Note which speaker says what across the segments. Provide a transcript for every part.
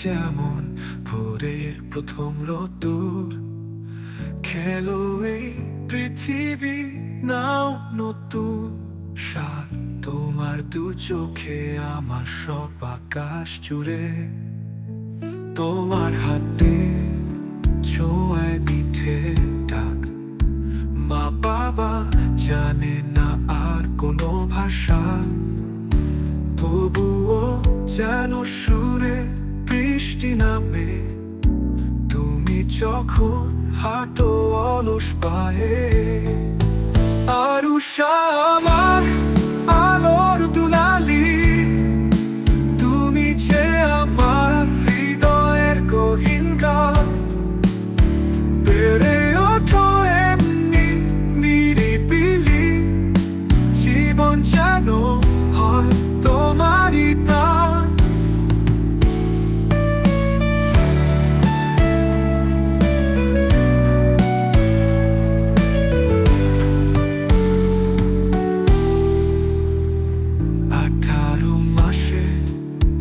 Speaker 1: যেমন ভোরের প্রথম রোদ্দুর। খেলো এই পৃথিবী, নাও নতুন স্বাদ। তোমার দু চোখে আমার সব আকাশ জুড়ে। তোমার হাতে ছোঁয়ায় মিঠে ডাক। মা বাবা জানে না আর কোনো ভাষা, তবুও যেন সুরে বৃষ্টি নামে। তুমি যখন হাঁটো অলস পায়ে। আরুষা আমার আলোর দুলালি, তুমি যে আমার হৃদয়ের গহীন গান। বেড়ে ওঠো এমনি নিরিবিলি, জীবন যেন হয় তোমারই দান।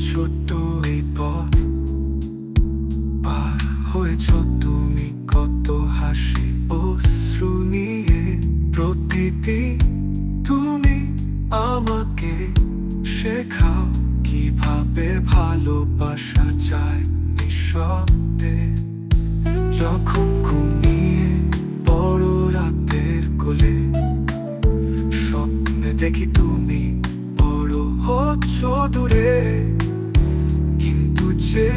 Speaker 1: ছোট্ট এই পথ পার হয়েছ তুমি, কত হাসি অশ্রু নিয়ে। প্রতিদিন তুমি আমাকে শেখাও কিভাবে ভালোবাসা যায় নিঃশব্দে। যখন ঘুমিয়ে বড় রাতের কোলে, স্বপ্নে দেখি তুমি বড় হচ্ছ দূরে। কিন্তু যে